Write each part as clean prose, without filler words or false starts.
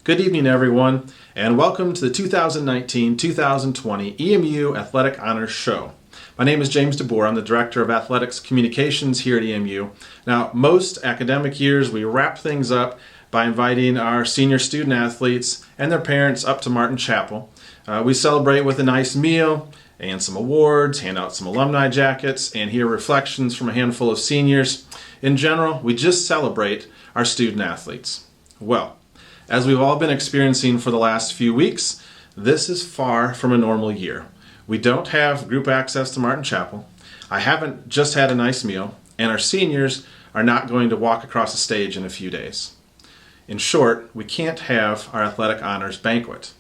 Good evening, everyone, and welcome to the 2019-2020 EMU Athletic Honors Show. My name is James DeBoer. I'm the Director of Athletics Communications here at EMU. Now, most academic years, we wrap things up by inviting our senior student athletes and their parents up to Martin Chapel. We celebrate with a nice meal and some awards, hand out some alumni jackets, and hear reflections from a handful of seniors. In general, we just celebrate our student athletes. Well, as we've all been experiencing for the last few weeks, this is far from a normal year. We don't have group access to Martin Chapel. I haven't just had a nice meal, and our seniors are not going to walk across the stage in a few days. In short, we can't have our athletic honors banquet.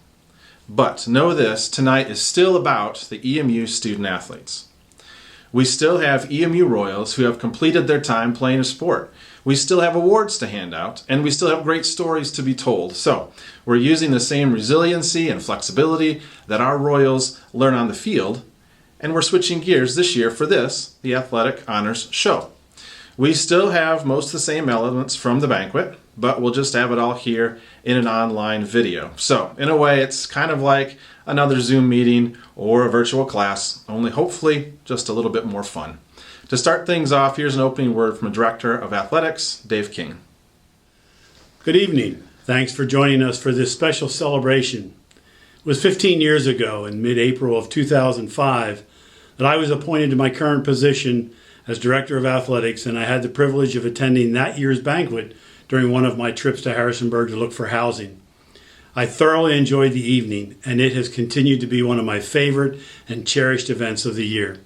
But know this, tonight is still about the EMU student athletes. We still have EMU Royals who have completed their time playing a sport. We still have awards to hand out, and we still have great stories to be told. So we're using the same resiliency and flexibility that our Royals learn on the field, and we're switching gears this year for this, the Athletic Honors Show. We still have most of the same elements from the banquet, but we'll just have it all here in an online video. So in a way, it's kind of like another Zoom meeting or a virtual class, only hopefully just a little bit more fun. To start things off, here's an opening word from the Director of Athletics, Dave King. Good evening. Thanks for joining us for this special celebration. It was 15 years ago, in mid-April of 2005, that I was appointed to my current position as Director of Athletics, and I had the privilege of attending that year's banquet during one of my trips to Harrisonburg to look for housing. I thoroughly enjoyed the evening, and it has continued to be one of my favorite and cherished events of the year.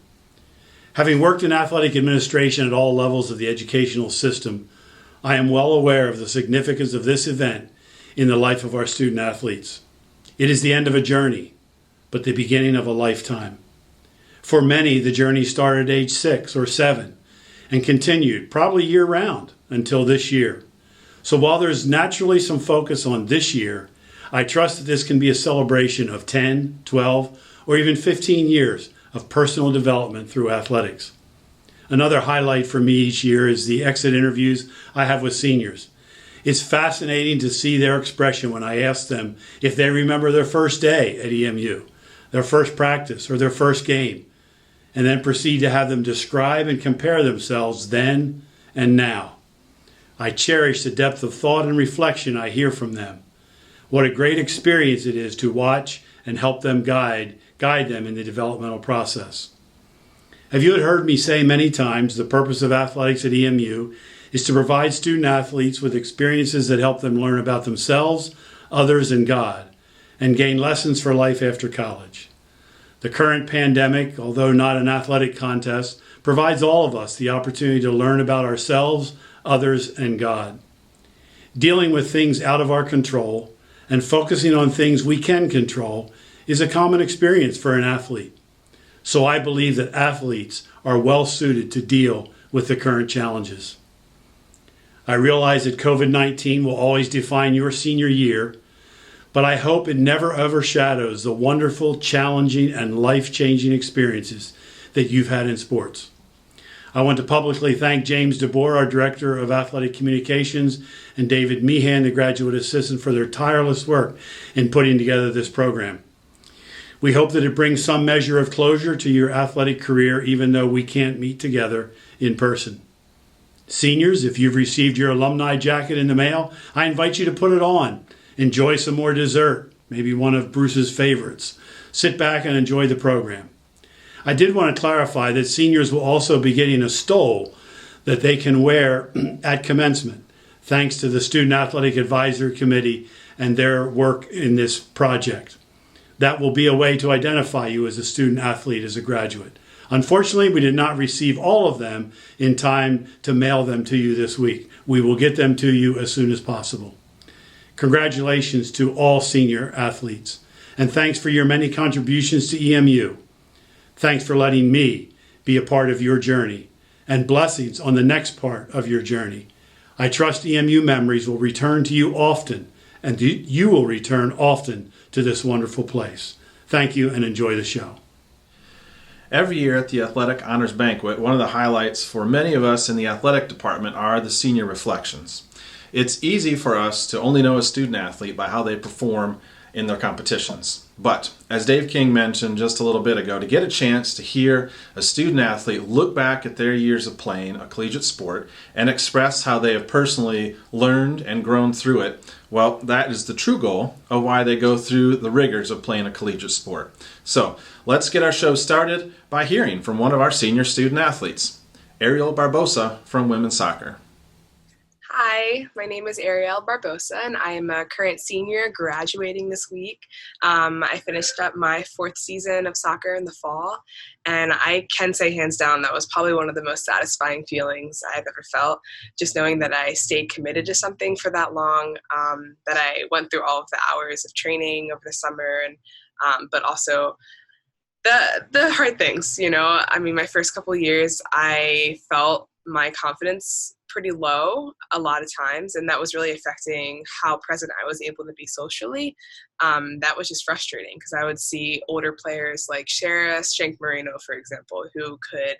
Having worked in athletic administration at all levels of the educational system, I am well aware of the significance of this event in the life of our student athletes. It is the end of a journey, but the beginning of a lifetime. For many, the journey started at age 6 or 7 and continued probably year-round until this year. So while there's naturally some focus on this year, I trust that this can be a celebration of 10, 12, or even 15 years of personal development through athletics. Another highlight for me each year is the exit interviews I have with seniors. It's fascinating to see their expression when I ask them if they remember their first day at EMU, their first practice, or their first game, and then proceed to have them describe and compare themselves then and now. I cherish the depth of thought and reflection I hear from them. What a great experience it is to watch and help them guide them in the developmental process. Have you heard me say many times the purpose of athletics at EMU is to provide student athletes with experiences that help them learn about themselves, others, and God, and gain lessons for life after college. The current pandemic, although not an athletic contest, provides all of us the opportunity to learn about ourselves, others, and God. Dealing with things out of our control and focusing on things we can control is a common experience for an athlete. So I believe that athletes are well suited to deal with the current challenges. I realize that COVID-19 will always define your senior year, but I hope it never overshadows the wonderful, challenging, and life-changing experiences that you've had in sports. I want to publicly thank James DeBoer, our Director of Athletic Communications, and David Meehan, the Graduate Assistant, for their tireless work in putting together this program. We hope that it brings some measure of closure to your athletic career, even though we can't meet together in person. Seniors, if you've received your alumni jacket in the mail, I invite you to put it on. Enjoy some more dessert, maybe one of Bruce's favorites. Sit back and enjoy the program. I did want to clarify that seniors will also be getting a stole that they can wear at commencement, thanks to the Student Athletic Advisory Committee and their work in this project. That will be a way to identify you as a student athlete, as a graduate. Unfortunately, we did not receive all of them in time to mail them to you this week. We will get them to you as soon as possible. Congratulations to all senior athletes, and thanks for your many contributions to EMU. Thanks for letting me be a part of your journey, and blessings on the next part of your journey. I trust EMU memories will return to you often, and you will return often to this wonderful place. Thank you, and enjoy the show. Every year at the Athletic Honors Banquet, one of the highlights for many of us in the athletic department are the senior reflections. It's easy for us to only know a student athlete by how they perform in their competitions. But as Dave King mentioned just a little bit ago, to get a chance to hear a student athlete look back at their years of playing a collegiate sport and express how they have personally learned and grown through it, well, that is the true goal of why they go through the rigors of playing a collegiate sport. So let's get our show started by hearing from one of our senior student athletes, Ariel Barbosa from women's soccer. Hi, my name is Ariel Barbosa, and I am a current senior graduating this week. I finished up my 4th season of soccer in the fall, and I can say hands down that was probably one of the most satisfying feelings I've ever felt, just knowing that I stayed committed to something for that long, that I went through all of the hours of training over the summer, and but also the hard things, I mean, my first couple of years, I felt my confidence pretty low a lot of times, and that was really affecting how present I was able to be socially. That was just frustrating because I would see older players like Shara Shank Marino, for example, who could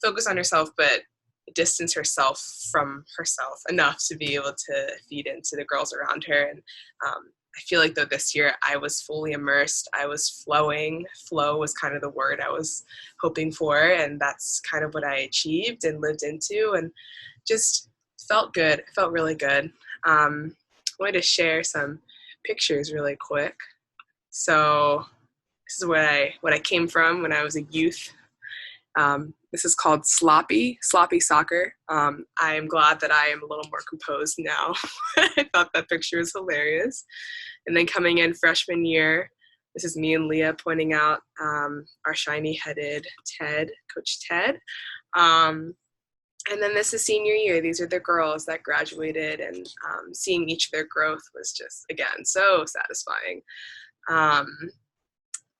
focus on herself but distance herself from herself enough to be able to feed into the girls around her. And I feel like though this year I was fully immersed, I was flowing. Flow was kind of the word I was hoping for, and that's kind of what I achieved and lived into, and just felt good. It felt really good. I wanted to share some pictures really quick. So this is what I came from when I was a youth. This is called sloppy soccer. I am glad that I am a little more composed now. I thought that picture was hilarious. And then coming in freshman year, this is me and Leah pointing out our shiny-headed Ted, Coach Ted. And then this is senior year. These are the girls that graduated, and seeing each of their growth was just, again, so satisfying.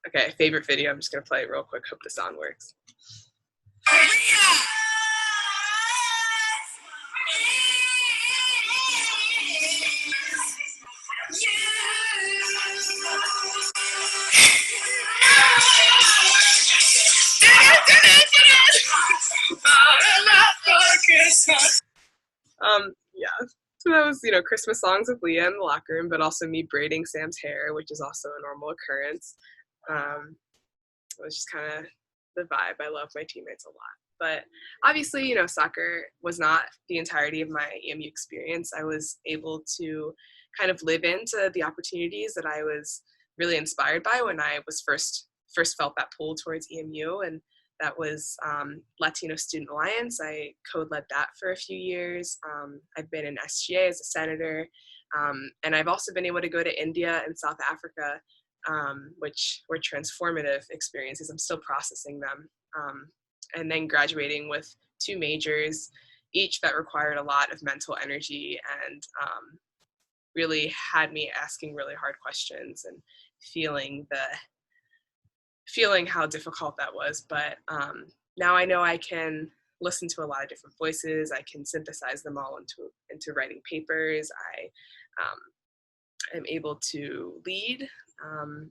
Okay, favorite video. I'm just going to play it real quick. Hope the sound works. Yeah. So that was, Christmas songs with Leah in the locker room, but also me braiding Sam's hair, which is also a normal occurrence. It was just kind of the vibe. I love my teammates a lot. But obviously, soccer was not the entirety of my EMU experience. I was able to kind of live into the opportunities that I was really inspired by when I was first felt that pull towards EMU, and that was Latino Student Alliance. I co-led that for a few years. I've been in SGA as a senator, and I've also been able to go to India and South Africa, which were transformative experiences. I'm still processing them. And then graduating with 2 majors, each that required a lot of mental energy and really had me asking really hard questions and feeling how difficult that was. But now I know I can listen to a lot of different voices. I can synthesize them all into writing papers. I am able to lead.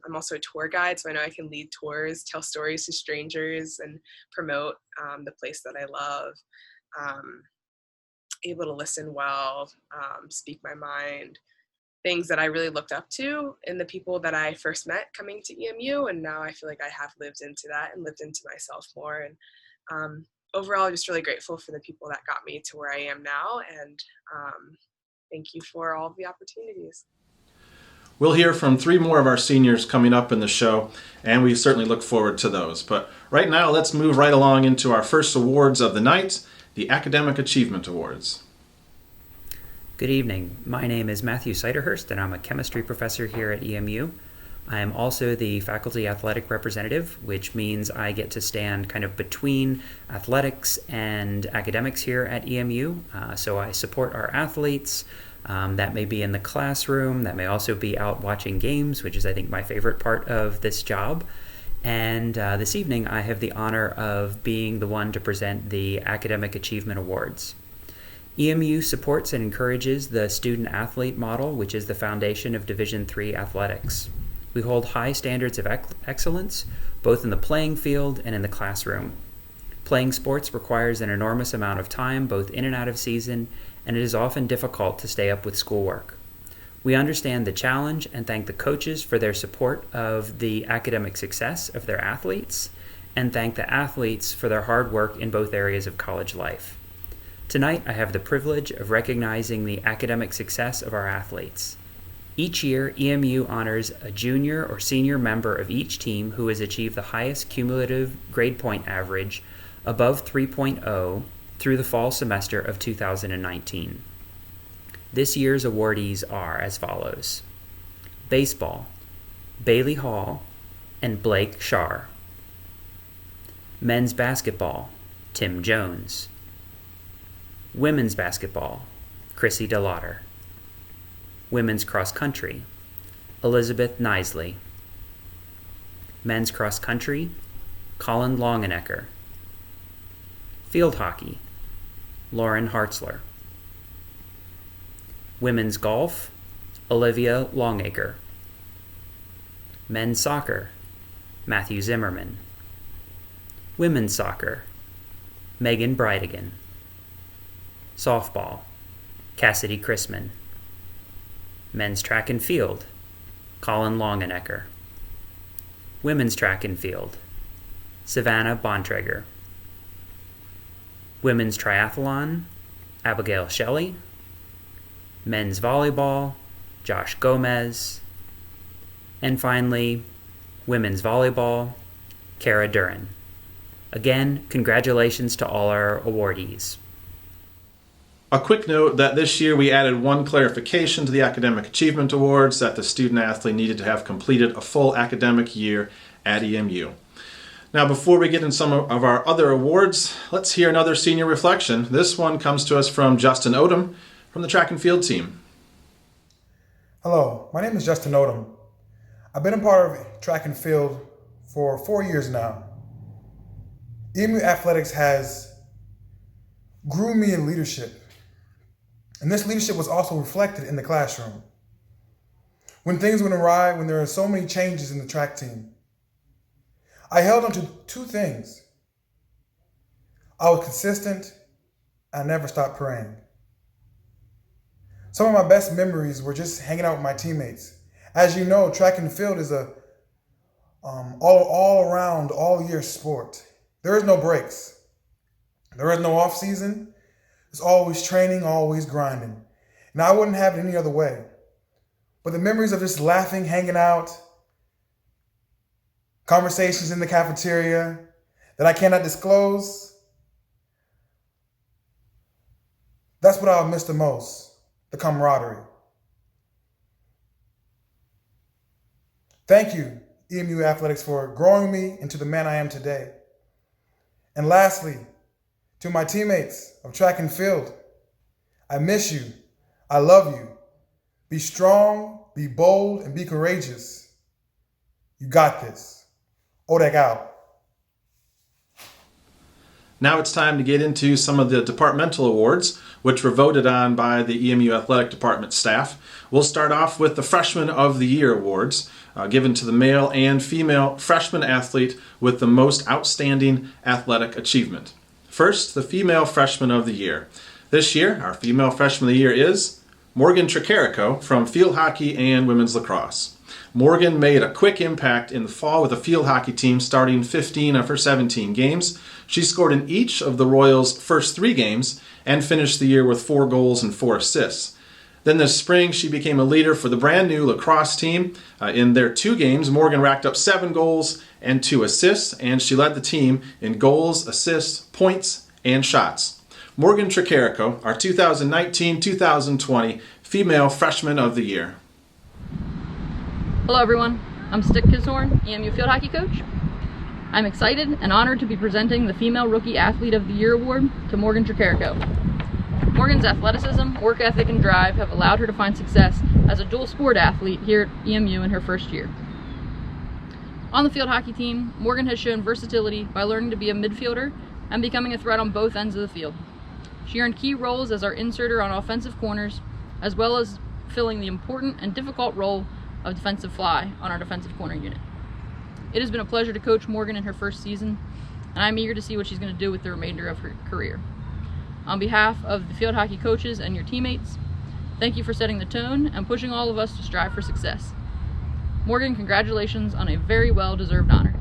I'm also a tour guide, so I know I can lead tours, tell stories to strangers, and promote the place that I love. Able to listen well, speak my mind, things that I really looked up to in the people that I first met coming to EMU, and now I feel like I have lived into that and lived into myself more. And overall, just really grateful for the people that got me to where I am now, and thank you for all of the opportunities. We'll hear from 3 more of our seniors coming up in the show, and we certainly look forward to those. But right now, let's move right along into our first awards of the night, the Academic Achievement Awards. Good evening. My name is Matthew Seiderhurst, and I'm a chemistry professor here at EMU. I am also the faculty athletic representative, which means I get to stand kind of between athletics and academics here at EMU. So I support our athletes. That may be in the classroom. That may also be out watching games, which is, I think, my favorite part of this job. And this evening, I have the honor of being the one to present the Academic Achievement Awards. EMU supports and encourages the student-athlete model, which is the foundation of Division III athletics. We hold high standards of excellence, both in the playing field and in the classroom. Playing sports requires an enormous amount of time, both in and out of season, and it is often difficult to stay up with schoolwork. We understand the challenge and thank the coaches for their support of the academic success of their athletes, and thank the athletes for their hard work in both areas of college life. Tonight, I have the privilege of recognizing the academic success of our athletes. Each year, EMU honors a junior or senior member of each team who has achieved the highest cumulative grade point average above 3.0 through the fall semester of 2019. This year's awardees are as follows: baseball, Bailey Hall and Blake Shar. Men's basketball, Tim Jones. Women's basketball, Chrissy DeLauder. Women's cross country, Elizabeth Nisley. Men's cross country, Colin Longenecker. Field hockey, Lauren Hartzler. Women's golf, Olivia Longacre. Men's soccer, Matthew Zimmerman. Women's soccer, Megan Bridegan. Softball, Cassidy Chrisman. Men's track and field, Colin Longenecker. Women's track and field, Savannah Bontrager. Women's triathlon, Abigail Shelley. Men's volleyball, Josh Gomez. And finally, women's volleyball, Kara Duran. Again, congratulations to all our awardees. A quick note that this year we added one clarification to the Academic Achievement Awards, that the student athlete needed to have completed a full academic year at EMU. Now, before we get into some of our other awards, let's hear another senior reflection. This one comes to us from Justin Odom from the track and field team. Hello, my name is Justin Odom. I've been a part of track and field for 4 years now. EMU Athletics has groomed me in leadership, and this leadership was also reflected in the classroom. When things went awry, when there are so many changes in the track team, I held on to two things. I was consistent. I never stopped praying. Some of my best memories were just hanging out with my teammates. As you know, track and field is a all around, all year sport. There is no breaks. There is no off season. It's always training, always grinding. And I wouldn't have it any other way. But the memories of just laughing, hanging out, conversations in the cafeteria that I cannot disclose, that's what I'll miss the most, the camaraderie. Thank you, EMU Athletics, for growing me into the man I am today. And lastly, to my teammates of track and field, I miss you. I love you. Be strong, be bold, and be courageous. You got this. Odek out. Now it's time to get into some of the departmental awards, which were voted on by the EMU Athletic Department staff. We'll start off with the Freshman of the Year awards, given to the male and female freshman athlete with the most outstanding athletic achievement. First, the female freshman of the year. This year, our female freshman of the year is Morgan Tricarico from field hockey and women's lacrosse. Morgan made a quick impact in the fall with the field hockey team, starting 15 of her 17 games. She scored in each of the Royals' first 3 games and finished the year with 4 goals and 4 assists. Then this spring, she became a leader for the brand new lacrosse team. In their 2 games, Morgan racked up 7 goals and 2 assists, and she led the team in goals, assists, points, and shots. Morgan Tricarico, our 2019-2020 Female Freshman of the Year. Hello everyone, I'm Stick Kishorn, EMU Field Hockey Coach. I'm excited and honored to be presenting the Female Rookie Athlete of the Year Award to Morgan Tricarico. Morgan's athleticism, work ethic, and drive have allowed her to find success as a dual sport athlete here at EMU in her first year. On the field hockey team, Morgan has shown versatility by learning to be a midfielder and becoming a threat on both ends of the field. She earned key roles as our inserter on offensive corners, as well as filling the important and difficult role of defensive fly on our defensive corner unit. It has been a pleasure to coach Morgan in her first season. and I'm eager to see what she's going to do with the remainder of her career. On behalf of the field hockey coaches and your teammates, thank you for setting the tone and pushing all of us to strive for success. Morgan, congratulations on a very well-deserved honor.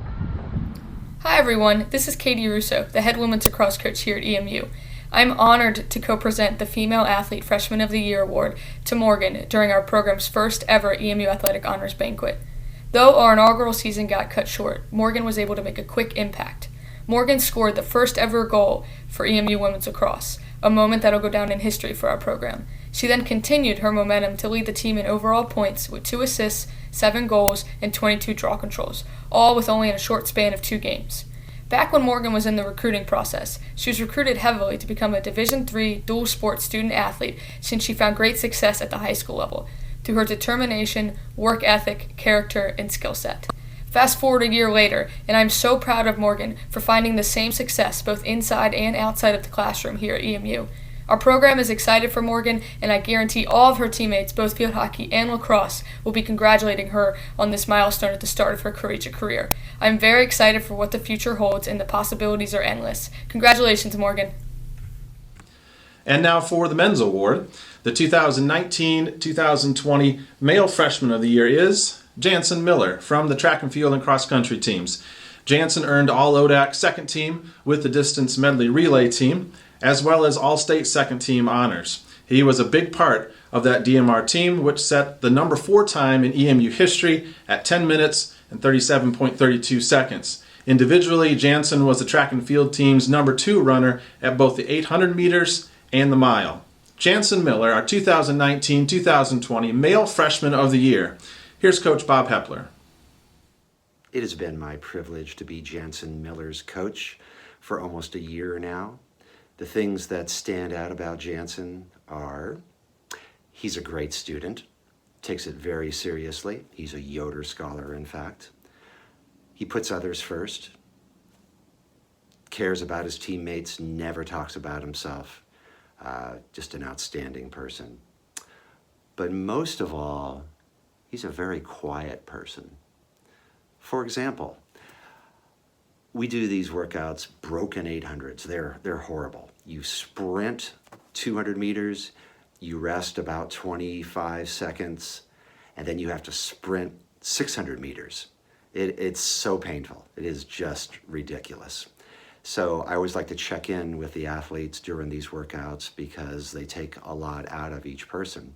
Hi everyone, this is Katie Russo, the head women's lacrosse coach here at EMU. I'm honored to co-present the Female Athlete Freshman of the Year Award to Morgan during our program's first ever EMU Athletic Honors Banquet. Though our inaugural season got cut short, Morgan was able to make a quick impact. Morgan scored the first ever goal for EMU women's lacrosse, a moment that'll go down in history for our program. She then continued her momentum to lead the team in overall points with 2 assists, 7 goals, and 22 draw controls, all with only in a short span of 2 games. Back when Morgan was in the recruiting process, she was recruited heavily to become a Division III dual sport student athlete since she found great success at the high school level through her determination, work ethic, character, and skill set. Fast forward a year later, and I'm so proud of Morgan for finding the same success both inside and outside of the classroom here at EMU. Our program is excited for Morgan, and I guarantee all of her teammates, both field hockey and lacrosse, will be congratulating her on this milestone at the start of her collegiate career. I'm very excited for what the future holds, and the possibilities are endless. Congratulations, Morgan. And now for the men's award. The 2019-2020 Male Freshman of the Year is Jansen Miller from the track and field and cross country teams. Jansen earned all ODAC second team with the distance medley relay team, as well as all-state second team honors. He was a big part of that DMR team, which set the number 4 time in EMU history at 10 minutes and 37.32 seconds. Individually, Jansen was the track and field team's number 2 runner at both the 800 meters and the mile. Jansen Miller, our 2019-2020 Male Freshman of the Year. Here's Coach Bob Hepler. It has been my privilege to be Jansen Miller's coach for almost a year now. The things that stand out about Jansen are he's a great student, takes it very seriously. He's a Yoder scholar, in fact. He puts others first, cares about his teammates, never talks about himself. Just an outstanding person. But most of all, he's a very quiet person. For example, we do these workouts, broken 800s. They're horrible. You sprint 200 meters, you rest about 25 seconds, and then you have to sprint 600 meters. It's so painful. It is just ridiculous. So I always like to check in with the athletes during these workouts because they take a lot out of each person.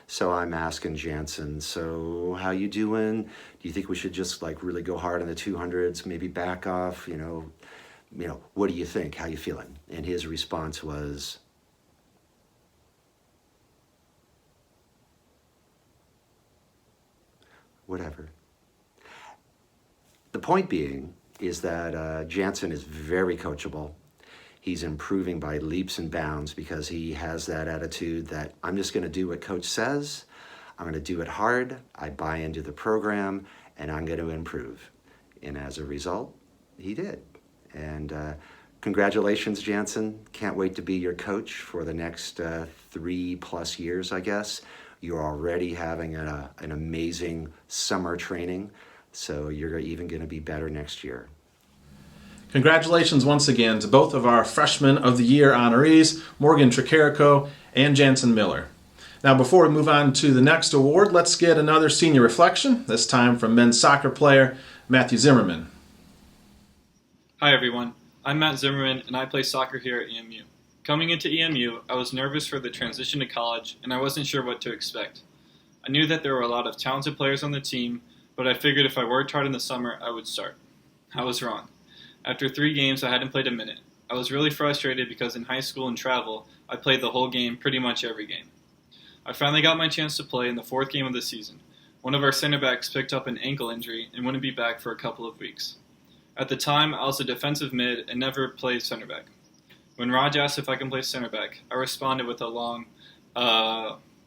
So I'm asking Jansen, so how you doing? Do you think we should just really go hard on the 200s, maybe back off? What do you think? How you feeling? And his response was, whatever. The point being is that Jansen is very coachable. He's improving by leaps and bounds because he has that attitude that I'm just going to do what coach says. I'm going to do it hard. I buy into the program and I'm going to improve. And as a result, he did. And congratulations, Jansen. Can't wait to be your coach for the next 3+ years, I guess. You're already having an amazing summer training, so you're even going to be better next year. Congratulations once again to both of our Freshman of the Year honorees, Morgan Tricarico and Jansen Miller. Now, before we move on to the next award, let's get another senior reflection, this time from men's soccer player Matthew Zimmerman. Hi everyone, I'm Matt Zimmerman and I play soccer here at EMU. Coming into EMU, I was nervous for the transition to college and I wasn't sure what to expect. I knew that there were a lot of talented players on the team, but I figured if I worked hard in the summer, I would start. I was wrong. After 3 games, I hadn't played a minute. I was really frustrated because in high school and travel, I played the whole game pretty much every game. I finally got my chance to play in the 4th game of the season. One of our center backs picked up an ankle injury and wouldn't be back for a couple of weeks. At the time, I was a defensive mid and never played center back. When Raj asked if I can play center back, I responded with a long,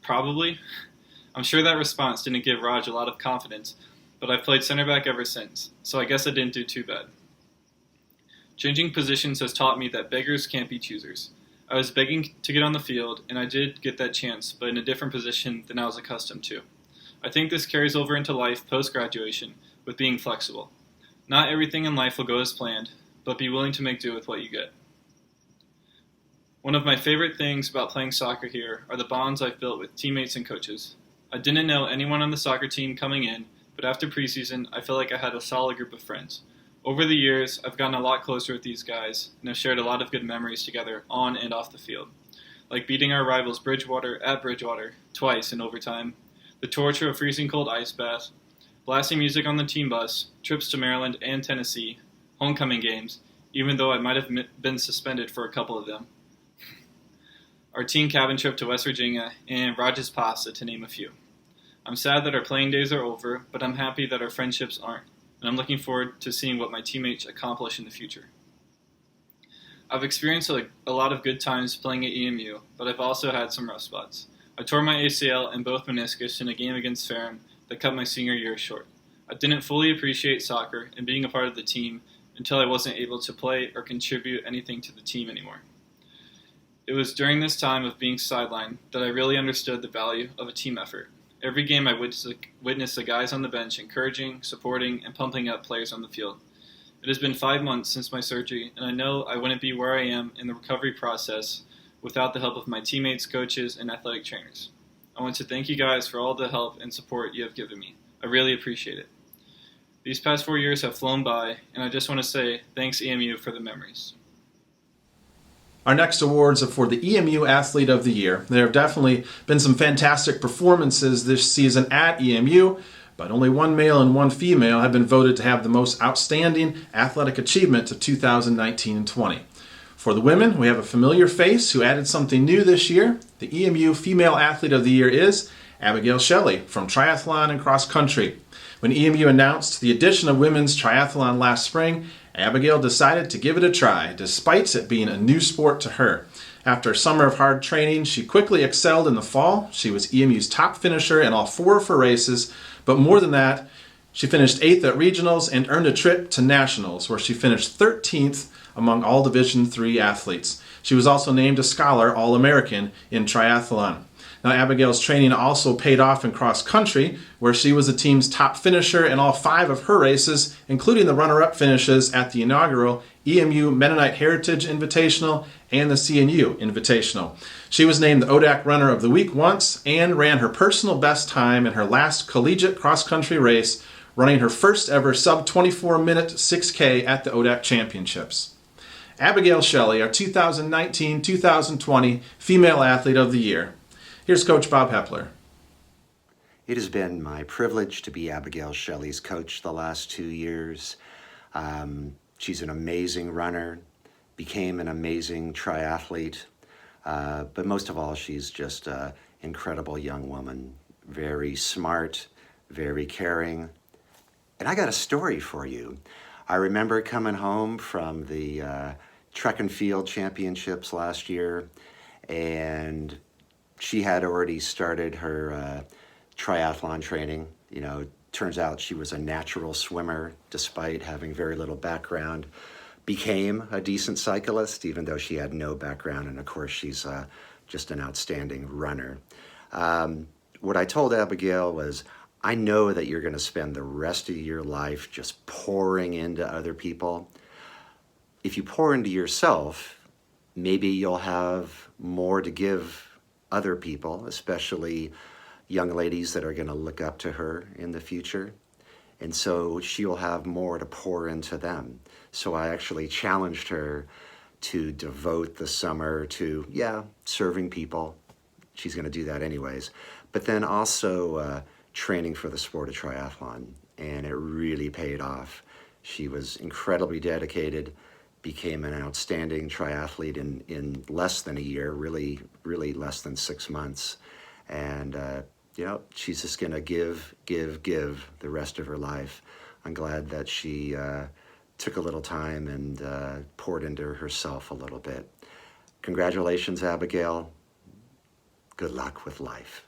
probably. I'm sure that response didn't give Raj a lot of confidence, but I've played center back ever since, so I guess I didn't do too bad. Changing positions has taught me that beggars can't be choosers. I was begging to get on the field, and I did get that chance, but in a different position than I was accustomed to. I think this carries over into life post-graduation with being flexible. Not everything in life will go as planned, but be willing to make do with what you get. One of my favorite things about playing soccer here are the bonds I've built with teammates and coaches. I didn't know anyone on the soccer team coming in, but after preseason, I feel like I had a solid group of friends. Over the years, I've gotten a lot closer with these guys, and have shared a lot of good memories together on and off the field. Like beating our rivals Bridgewater twice in overtime, the torture of freezing cold ice baths, blasting music on the team bus, trips to Maryland and Tennessee, homecoming games, even though I might have been suspended for a couple of them, our team cabin trip to West Virginia, and Rogers Pasta, to name a few. I'm sad that our playing days are over, but I'm happy that our friendships aren't, and I'm looking forward to seeing what my teammates accomplish in the future. I've experienced a lot of good times playing at EMU, but I've also had some rough spots. I tore my ACL and both meniscus in a game against Ferrum that cut my senior year short. I didn't fully appreciate soccer and being a part of the team until I wasn't able to play or contribute anything to the team anymore. It was during this time of being sidelined that I really understood the value of a team effort. Every game I witnessed the guys on the bench encouraging, supporting, and pumping up players on the field. It has been 5 months since my surgery, and I know I wouldn't be where I am in the recovery process without the help of my teammates, coaches, and athletic trainers. I want to thank you guys for all the help and support you have given me. I really appreciate it. These past 4 years have flown by, and I just want to say thanks EMU for the memories. Our next awards are for the EMU Athlete of the Year. There have definitely been some fantastic performances this season at EMU, but only one male and one female have been voted to have the most outstanding athletic achievement of 2019-20. For the women, we have a familiar face who added something new this year. The EMU Female Athlete of the Year is Abigail Shelley from triathlon and cross country. When EMU announced the addition of women's triathlon last spring, Abigail decided to give it a try, despite it being a new sport to her. After a summer of hard training, she quickly excelled in the fall. She was EMU's top finisher in all 4 of her races, but more than that, she finished 8th at regionals and earned a trip to nationals, where she finished 13th among all Division III athletes. She was also named a Scholar All-American in triathlon. Now, Abigail's training also paid off in cross country, where she was the team's top finisher in all 5 of her races, including the runner-up finishes at the inaugural EMU Mennonite Heritage Invitational and the CNU Invitational. She was named the ODAC Runner of the Week once and ran her personal best time in her last collegiate cross-country race, running her first ever sub-24-minute 6K at the ODAC Championships. Abigail Shelley, our 2019-2020 Female Athlete of the Year. Here's Coach Bob Hepler. It has been my privilege to be Abigail Shelley's coach the last 2 years. She's an amazing runner, became an amazing triathlete, but most of all, she's just an incredible young woman, very smart, very caring. And I got a story for you. I remember coming home from the track and field championships last year, and she had already started her triathlon training. You know, turns out she was a natural swimmer despite having very little background. Became a decent cyclist, even though she had no background, and of course she's just an outstanding runner. What I told Abigail was, I know that you're going to spend the rest of your life just pouring into other people. If you pour into yourself, maybe you'll have more to give other people, especially young ladies that are going to look up to her in the future. And so she'll have more to pour into them. So I actually challenged her to devote the summer to, serving people. She's going to do that anyways. But then also training for the sport of triathlon. And it really paid off. She was incredibly dedicated, became an outstanding triathlete in less than a year, really less than 6 months. And, she's just going to give the rest of her life. I'm glad that she took a little time and poured into herself a little bit. Congratulations, Abigail. Good luck with life.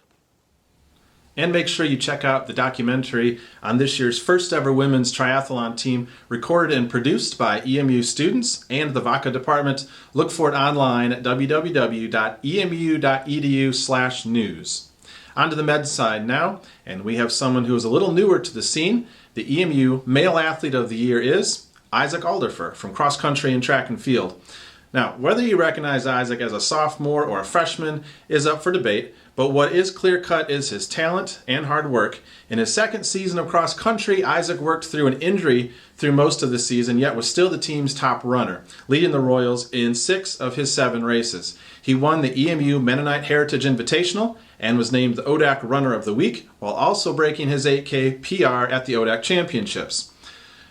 And make sure you check out the documentary on this year's first ever women's triathlon team, recorded and produced by EMU students and the VACA department. Look for it online at www.emu.edu/news. On to the med side now, and we have someone who is a little newer to the scene. The EMU Male Athlete of the Year is Isaac Alderfer from cross country and track and field. Now, whether you recognize Isaac as a sophomore or a freshman is up for debate, but what is clear-cut is his talent and hard work. In his second season of cross country, Isaac worked through an injury through most of the season, yet was still the team's top runner, leading the Royals in 6 of his 7 races. He won the EMU Mennonite Heritage Invitational and was named the ODAC Runner of the Week, while also breaking his 8K PR at the ODAC Championships.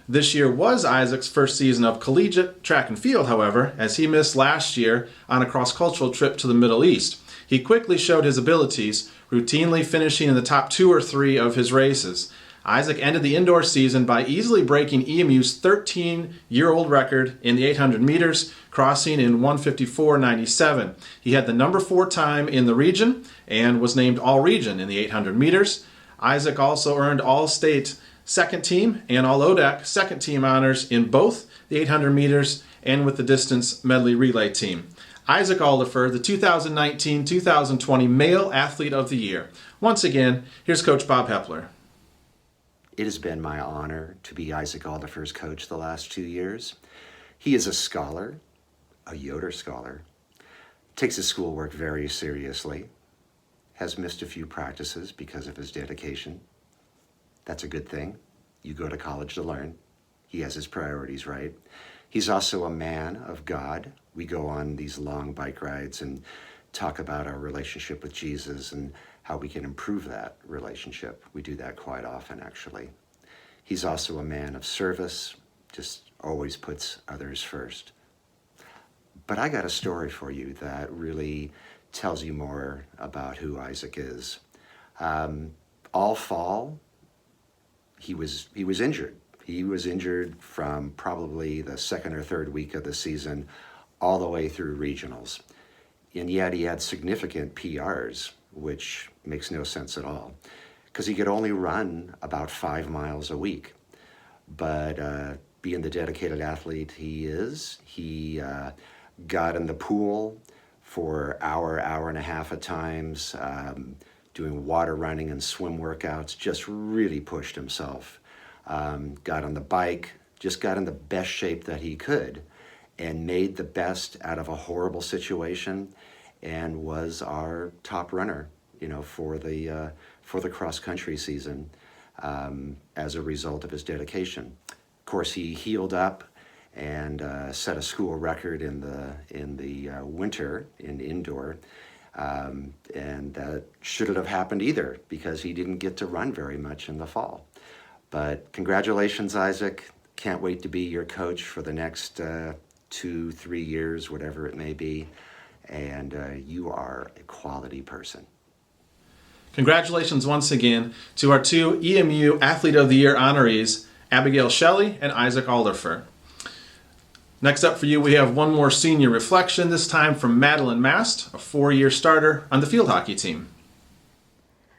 This year was Isaac's first season of collegiate track and field, however, as he missed last year on a cross-cultural trip to the Middle East. He quickly showed his abilities, routinely finishing in the top 2 or 3 of his races. Isaac ended the indoor season by easily breaking EMU's 13-year-old record in the 800 meters, crossing in 1:54.97. He had the number 4 time in the region and was named All-Region in the 800 meters. Isaac also earned All-State second team and All-ODAC second team honors in both the 800 meters and with the distance medley relay team. Isaac Alderfer, the 2019-2020 Male Athlete of the Year. Once again, here's Coach Bob Hepler. It has been my honor to be Isaac Alderfer's coach the last 2 years. He is a scholar, a Yoder scholar, takes his schoolwork very seriously, has missed a few practices because of his dedication. That's a good thing. You go to college to learn. He has his priorities right. He's also a man of God. We go on these long bike rides and talk about our relationship with Jesus and how we can improve that relationship. We do that quite often, actually. He's also a man of service, just always puts others first. But I got a story for you that really tells you more about who Isaac is. All fall, he was injured. He was injured from probably the second or third week of the season all the way through regionals. And yet he had significant PRs, which makes no sense at all, because he could only run about 5 miles a week. But being the dedicated athlete he is, he got in the pool for hour and a half at times, doing water running and swim workouts, just really pushed himself. Got on the bike, just got in the best shape that he could, and made the best out of a horrible situation, and was our top runner, for the cross country season, as a result of his dedication. Of course, he healed up and set a school record in the winter in indoor, and that shouldn't have happened either, because he didn't get to run very much in the fall. But congratulations, Isaac. Can't wait to be your coach for the next 2-3 years, whatever it may be. And you are a quality person. Congratulations once again to our 2 EMU Athlete of the Year honorees, Abigail Shelley and Isaac Alderfer. Next up for you, we have one more senior reflection, this time from Madeline Mast, a 4-year starter on the field hockey team.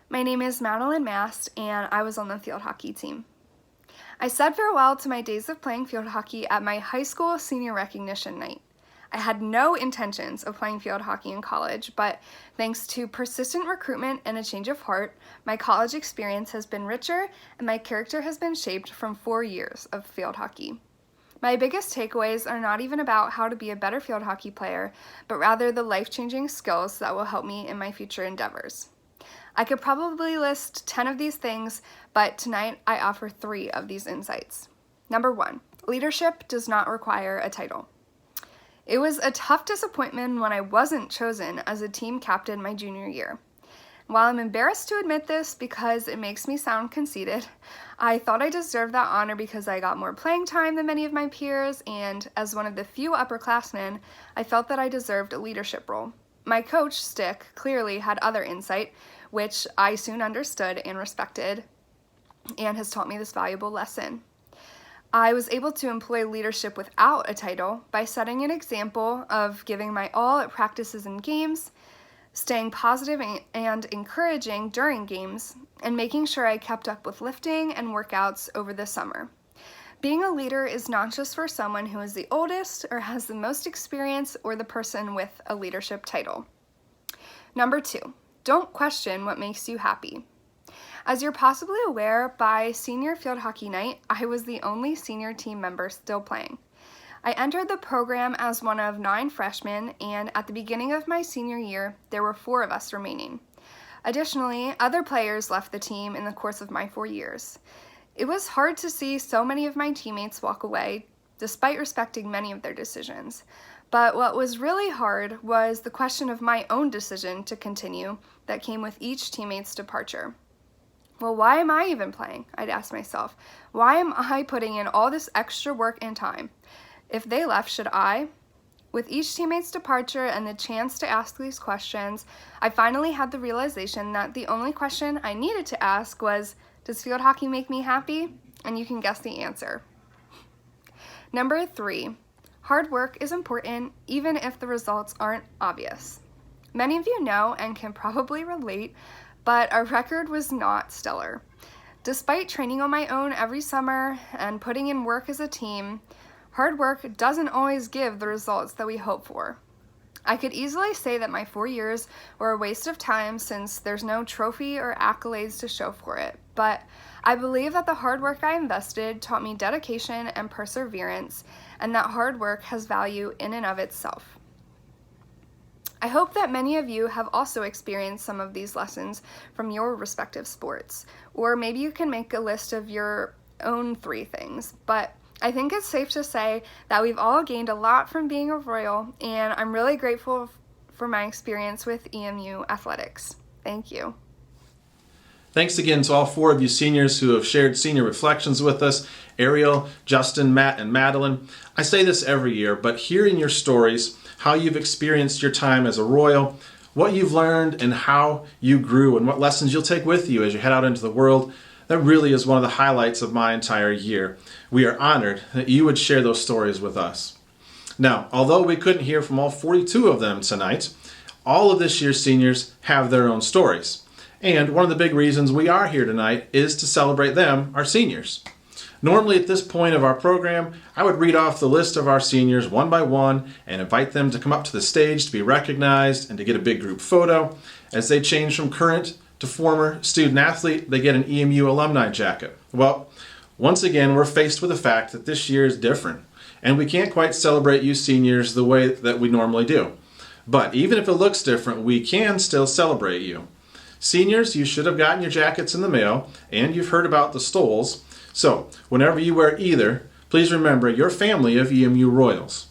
My name is Madeline Mast, and I was on the field hockey team. I said farewell to my days of playing field hockey at my high school senior recognition night. I had no intentions of playing field hockey in college, but thanks to persistent recruitment and a change of heart, my college experience has been richer and my character has been shaped from 4 years of field hockey. My biggest takeaways are not even about how to be a better field hockey player, but rather the life-changing skills that will help me in my future endeavors. I could probably list 10 of these things, but tonight I offer 3 of these insights. Number 1, leadership does not require a title. It was a tough disappointment when I wasn't chosen as a team captain my junior year. While I'm embarrassed to admit this because it makes me sound conceited, I thought I deserved that honor because I got more playing time than many of my peers, and as one of the few upperclassmen, I felt that I deserved a leadership role. My coach, Stick, clearly had other insight, which I soon understood and respected, and has taught me this valuable lesson. I was able to employ leadership without a title by setting an example of giving my all at practices and games, staying positive and encouraging during games, and making sure I kept up with lifting and workouts over the summer. Being a leader is not just for someone who is the oldest or has the most experience or the person with a leadership title. Number 2, don't question what makes you happy. As you're possibly aware, by senior field hockey night, I was the only senior team member still playing. I entered the program as one of 9 freshmen, and at the beginning of my senior year, there were 4 of us remaining. Additionally, other players left the team in the course of my 4 years. It was hard to see so many of my teammates walk away, despite respecting many of their decisions. But what was really hard was the question of my own decision to continue that came with each teammate's departure. Well, why am I even playing? I'd ask myself. Why am I putting in all this extra work and time? If they left, should I? With each teammate's departure and the chance to ask these questions, I finally had the realization that the only question I needed to ask was, does field hockey make me happy? And you can guess the answer. Number 3, hard work is important even if the results aren't obvious. Many of you know and can probably relate, but our record was not stellar. Despite training on my own every summer and putting in work as a team, hard work doesn't always give the results that we hope for. I could easily say that my 4 years were a waste of time since there's no trophy or accolades to show for it, but I believe that the hard work I invested taught me dedication and perseverance, and that hard work has value in and of itself. I hope that many of you have also experienced some of these lessons from your respective sports, or maybe you can make a list of your own 3 things, but I think it's safe to say that we've all gained a lot from being a Royal, and I'm really grateful for my experience with EMU Athletics. Thank you. Thanks again to all 4 of you seniors who have shared senior reflections with us, Ariel, Justin, Matt, and Madeline. I say this every year, but hearing your stories, how you've experienced your time as a Royal, what you've learned and how you grew and what lessons you'll take with you as you head out into the world, that really is one of the highlights of my entire year. We are honored that you would share those stories with us. Now, although we couldn't hear from all 42 of them tonight, all of this year's seniors have their own stories. And one of the big reasons we are here tonight is to celebrate them, our seniors. Normally at this point of our program, I would read off the list of our seniors one by one and invite them to come up to the stage to be recognized and to get a big group photo. As they change from current to former student athlete, they get an EMU alumni jacket. Well, once again, we're faced with the fact that this year is different, and we can't quite celebrate you seniors the way that we normally do. But even if it looks different, we can still celebrate you. Seniors, you should have gotten your jackets in the mail, and you've heard about the stoles. So, whenever you wear either, please remember your family of EMU Royals.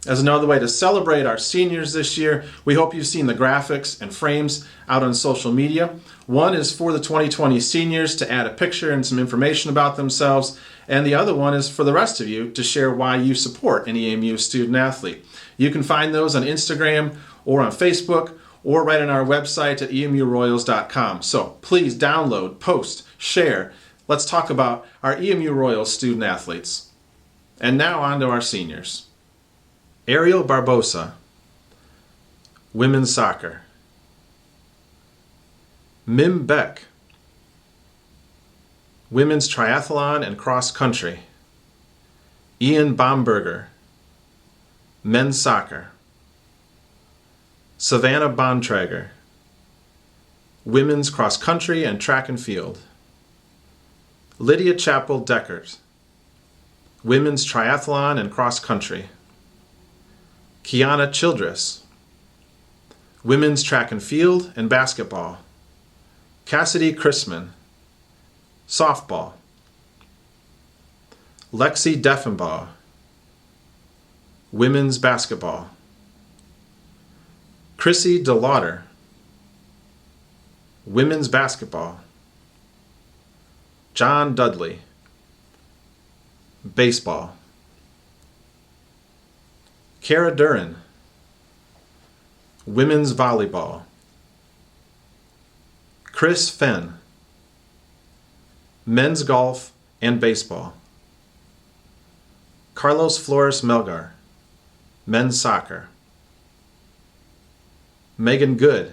As another way to celebrate our seniors this year, we hope you've seen the graphics and frames out on social media. One is for the 2020 seniors to add a picture and some information about themselves, and the other one is for the rest of you to share why you support an EMU student athlete. You can find those on Instagram or on Facebook or right on our website at emuroyals.com. So please download, post, share. Let's talk about our EMU Royal student athletes. And now on to our seniors. Ariel Barbosa, women's soccer. Mim Beck, women's triathlon and cross country. Ian Bomberger, men's soccer. Savannah Bontrager, women's cross country and track and field. Lydia Chappell Deckert, women's triathlon and cross country. Kiana Childress, women's track and field and basketball. Cassidy Chrisman, softball. Lexi Deffenbaugh, women's basketball. Chrissy DeLauder, women's basketball. John Dudley, baseball. Kara Duran, women's volleyball. Chris Fenn, men's golf and baseball. Carlos Flores Melgar, men's soccer. Megan Good,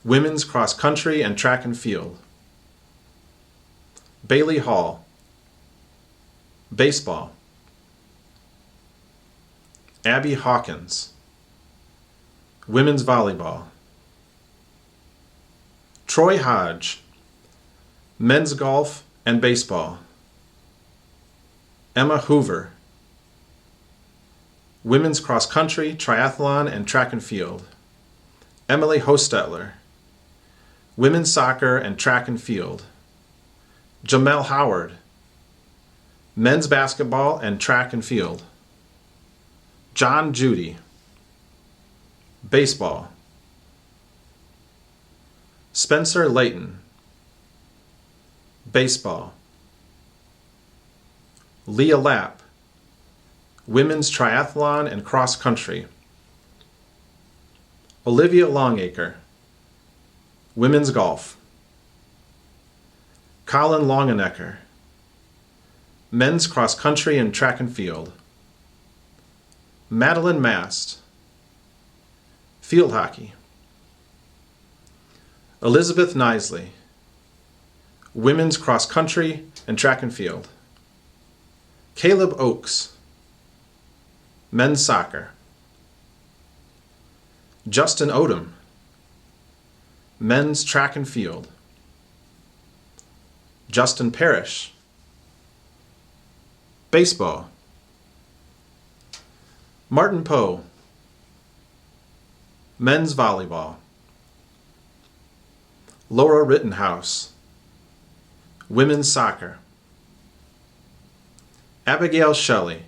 women's cross country and track and field. Bailey Hall, baseball. Abby Hawkins, women's volleyball. Troy Hodge, men's golf and baseball. Emma Hoover, women's cross country, triathlon, and track and field. Emily Hostetler, women's soccer and track and field. Jamel Howard, men's basketball and track and field. John Judy, baseball. Spencer Layton, baseball. Leah Lapp, women's triathlon and cross country. Olivia Longacre, women's golf. Colin Longenecker, men's cross country and track and field. Madeline Mast, field hockey. Elizabeth Nisley, women's cross country and track and field. Caleb Oakes, men's soccer. Justin Odom, men's track and field. Justin Parrish, baseball. Martin Poe, men's volleyball. Laura Rittenhouse, women's soccer. Abigail Shelley,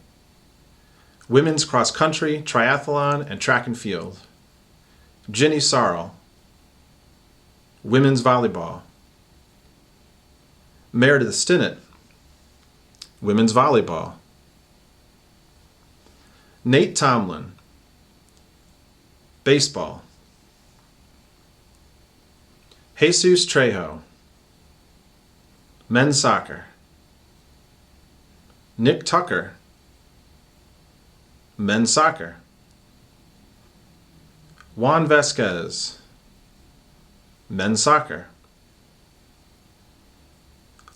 women's cross country, triathlon, and track and field. Jenny Sarl, women's volleyball. Meredith Stinnett, women's volleyball. Nate Tomlin, baseball. Jesus Trejo, men's soccer. Nick Tucker, men's soccer. Juan Vasquez, men's soccer.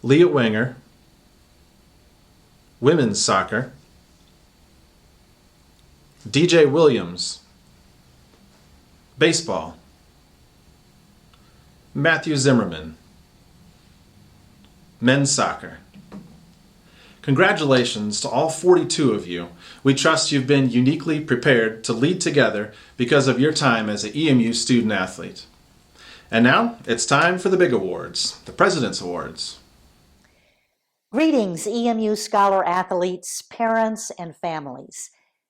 Leah Wenger, women's soccer. DJ Williams, baseball. Matthew Zimmerman, men's soccer. Congratulations to all 42 of you. We trust you've been uniquely prepared to lead together because of your time as an EMU student athlete. And now it's time for the big awards, the President's Awards. Greetings, EMU scholar athletes, parents, and families.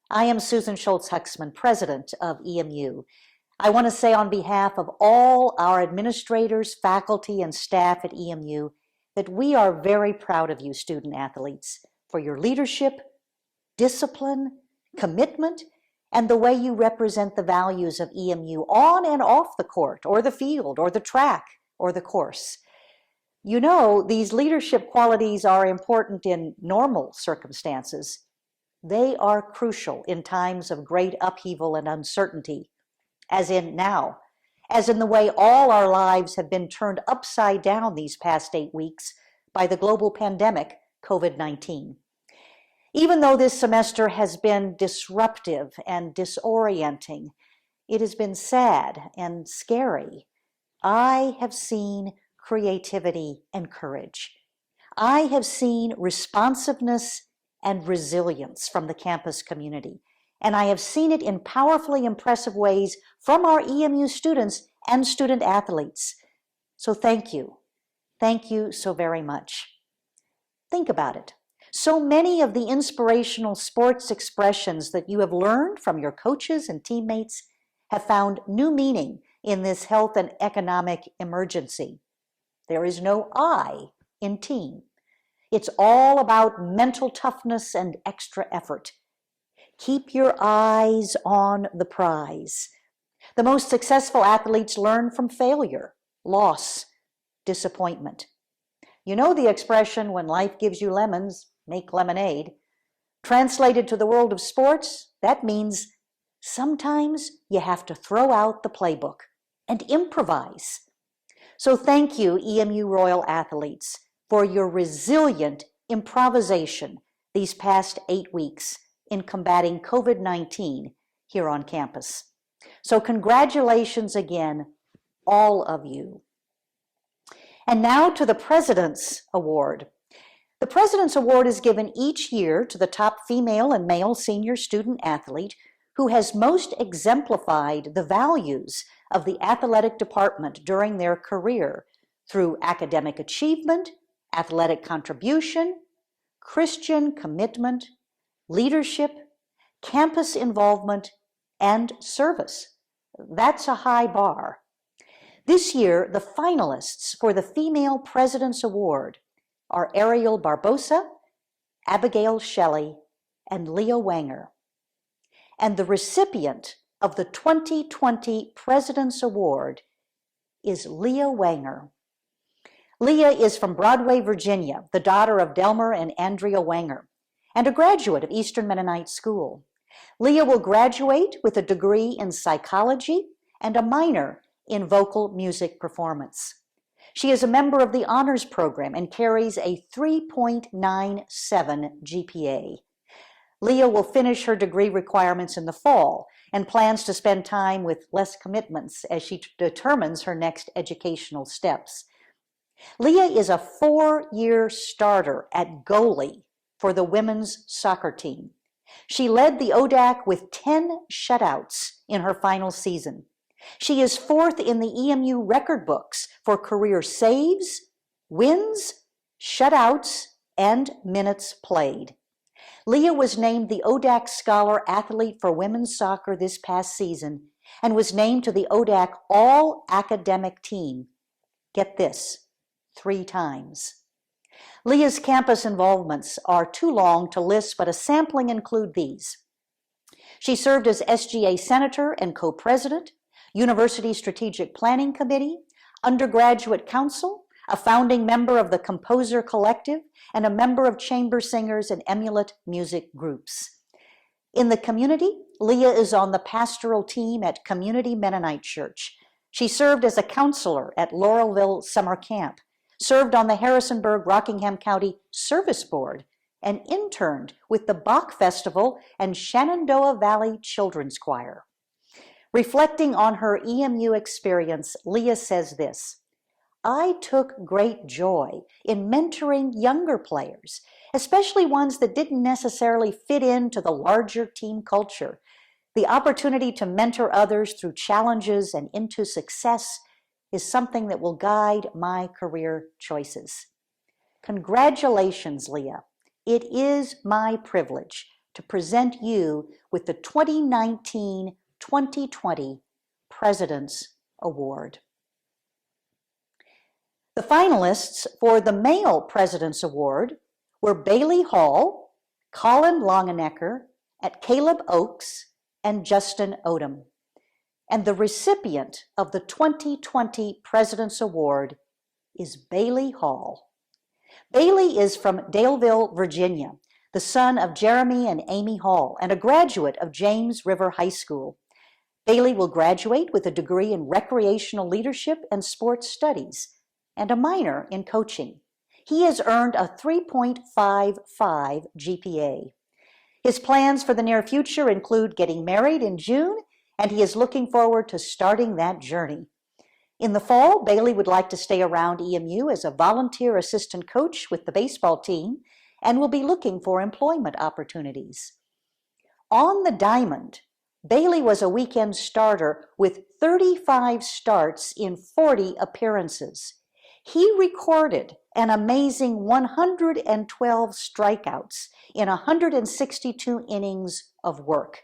I am Susan Schultz-Huxman, President of EMU. I want to say on behalf of all our administrators, faculty, and staff at EMU that we are very proud of you, student athletes, for your leadership, discipline, commitment, and the way you represent the values of EMU on and off the court, or the field, or the track, or the course. You know, these leadership qualities are important in normal circumstances. They are crucial in times of great upheaval and uncertainty, as in now, as in the way all our lives have been turned upside down these past 8 weeks by the global pandemic, COVID-19. Even though this semester has been disruptive and disorienting, it has been sad and scary. I have seen creativity and courage. I have seen responsiveness and resilience from the campus community, and I have seen it in powerfully impressive ways from our EMU students and student athletes. So thank you. Thank you so very much. Think about it. So many of the inspirational sports expressions that you have learned from your coaches and teammates have found new meaning in this health and economic emergency. There is no I in team. It's all about mental toughness and extra effort. Keep your eyes on the prize. The most successful athletes learn from failure, loss, disappointment. You know the expression, when life gives you lemons, make lemonade. Translated to the world of sports, that means sometimes you have to throw out the playbook and improvise. So thank you, EMU Royal athletes, for your resilient improvisation these past 8 weeks in combating COVID-19 here on campus. So congratulations again, all of you. And now to the President's Award. The President's Award is given each year to the top female and male senior student athlete who has most exemplified the values of the athletic department during their career through academic achievement, athletic contribution, Christian commitment, leadership, campus involvement, and service. That's a high bar. This year, the finalists for the Female President's Award are Ariel Barbosa, Abigail Shelley, and Leah Wanger. And the recipient of the 2020 President's Award is Leah Wanger. Leah is from Broadway, Virginia, the daughter of Delmer and Andrea Wanger, and a graduate of Eastern Mennonite School. Leah will graduate with a degree in psychology and a minor in vocal music performance. She is a member of the honors program and carries a 3.97 GPA. Leah will finish her degree requirements in the fall and plans to spend time with less commitments as she determines her next educational steps. Leah is a 4-year starter at goalie for the women's soccer team. She led the ODAC with 10 shutouts in her final season. She is 4th in the EMU record books for career saves, wins, shutouts, and minutes played. Leah was named the ODAC Scholar Athlete for Women's Soccer this past season and was named to the ODAC All-Academic Team. Get this, 3 times. Leah's campus involvements are too long to list, but a sampling include these. She served as SGA Senator and Co-President, University Strategic Planning Committee, Undergraduate Council, a founding member of the Composer Collective, and a member of chamber singers and emulet music groups. In the community, Leah is on the pastoral team at Community Mennonite Church. She served as a counselor at Laurelville Summer Camp, served on the Harrisonburg-Rockingham County Service Board, and interned with the Bach Festival and Shenandoah Valley Children's Choir. Reflecting on her EMU experience, Leah says this: I took great joy in mentoring younger players, especially ones that didn't necessarily fit into the larger team culture. The opportunity to mentor others through challenges and into success is something that will guide my career choices. Congratulations, Leah. It is my privilege to present you with the 2019-2020 President's Award. The finalists for the Male President's Award were Bailey Hall, Colin Longenecker, at Caleb Oakes, and Justin Odom. And the recipient of the 2020 President's Award is Bailey Hall. Bailey is from Daleville, Virginia, the son of Jeremy and Amy Hall, and a graduate of James River High School. Bailey will graduate with a degree in recreational leadership and sports studies and a minor in coaching. He has earned a 3.55 GPA. His plans for the near future include getting married in June, and he is looking forward to starting that journey. In the fall, Bailey would like to stay around EMU as a volunteer assistant coach with the baseball team and will be looking for employment opportunities. On the diamond, Bailey was a weekend starter with 35 starts in 40 appearances. He recorded an amazing 112 strikeouts in 162 innings of work.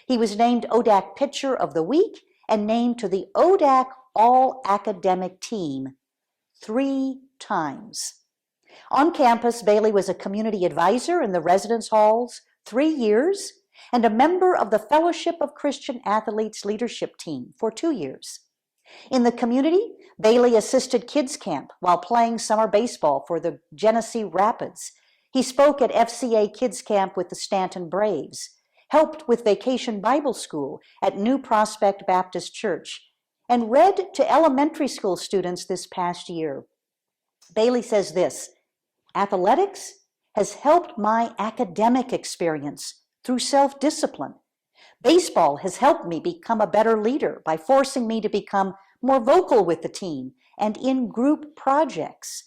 He was named ODAC Pitcher of the Week and named to the ODAC All-Academic Team 3 times. On campus, Bailey was a community advisor in the residence halls 3 years and a member of the Fellowship of Christian Athletes leadership team for 2 years. In the community, Bailey assisted kids camp while playing summer baseball for the Genesee Rapids. He spoke at FCA Kids Camp with the Stanton Braves, helped with Vacation Bible School at New Prospect Baptist Church, and read to elementary school students this past year. Bailey says this: athletics has helped my academic experience through self-discipline. Baseball has helped me become a better leader by forcing me to become more vocal with the team and in group projects.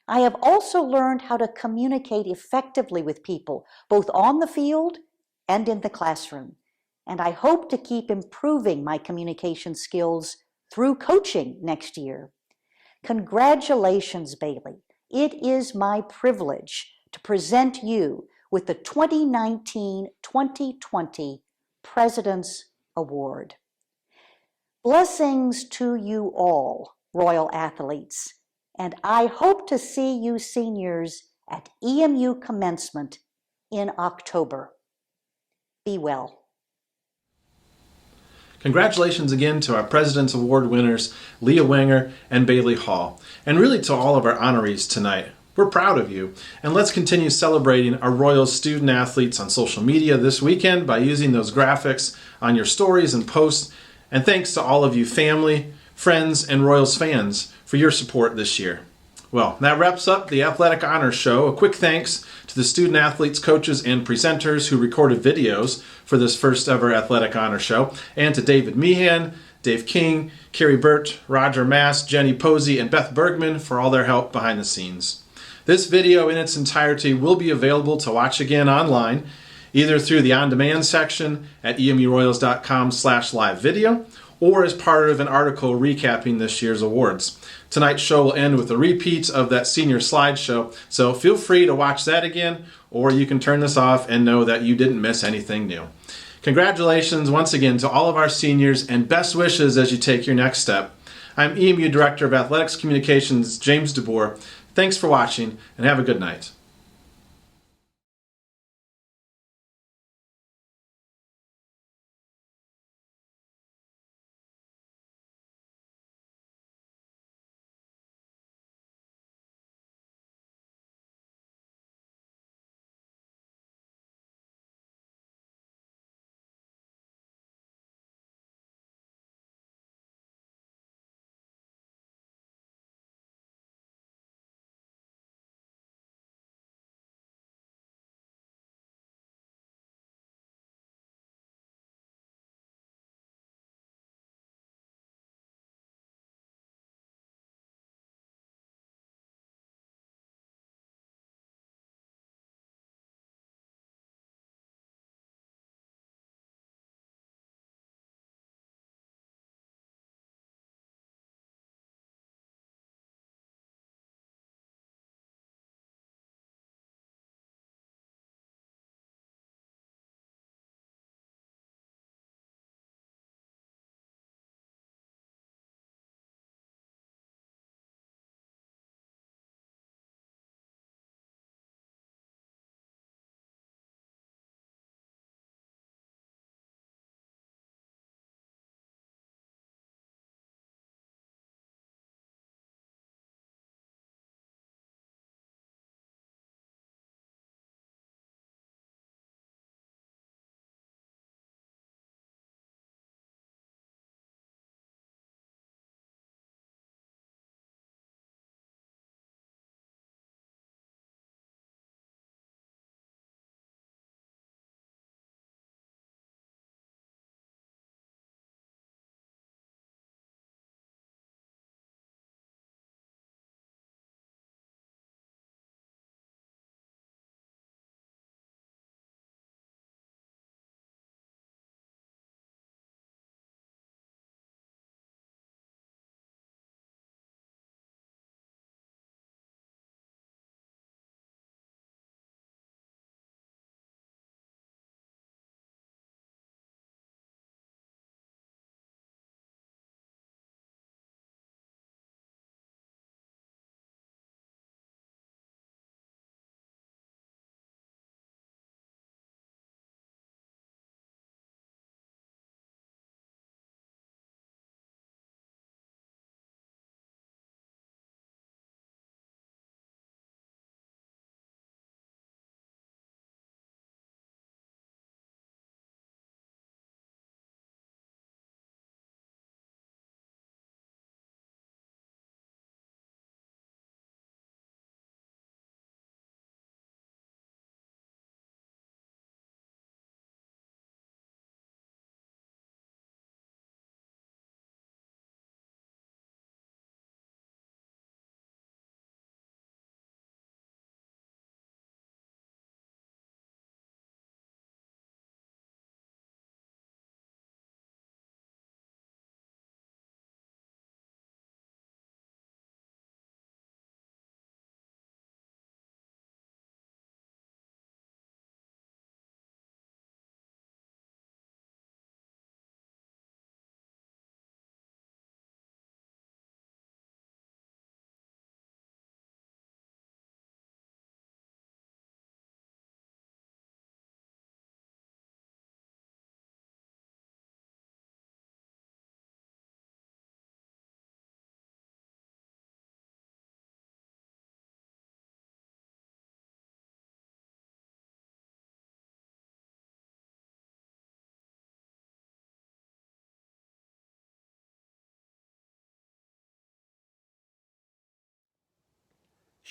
I have also learned how to communicate effectively with people, both on the field and in the classroom. And I hope to keep improving my communication skills through coaching next year. Congratulations, Bailey. It is my privilege to present you with the 2019-2020 President's Award. Blessings to you all, Royal athletes, and I hope to see you seniors at EMU commencement in October. Be well. Congratulations again to our President's Award winners, Leah Wenger and Bailey Hall, and really to all of our honorees tonight. We're proud of you, and let's continue celebrating our Royals student athletes on social media this weekend by using those graphics on your stories and posts. And thanks to all of you family, friends, and Royals fans for your support this year. Well, that wraps up the Athletic Honors Show. A quick thanks to the student athletes, coaches, and presenters who recorded videos for this first ever Athletic Honors Show, and to David Meehan, Dave King, Carrie Burt, Roger Mass, Jenny Posey, and Beth Bergman for all their help behind the scenes. This video in its entirety will be available to watch again online, either through the on-demand section at emuroyals.com/live video, or as part of an article recapping this year's awards. Tonight's show will end with a repeat of that senior slideshow, so feel free to watch that again, or you can turn this off and know that you didn't miss anything new. Congratulations once again to all of our seniors, and best wishes as you take your next step. I'm EMU Director of Athletics Communications, James DeBoer. Thanks for watching, and have a good night.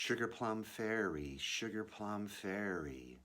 Sugar Plum Fairy, Sugar Plum Fairy.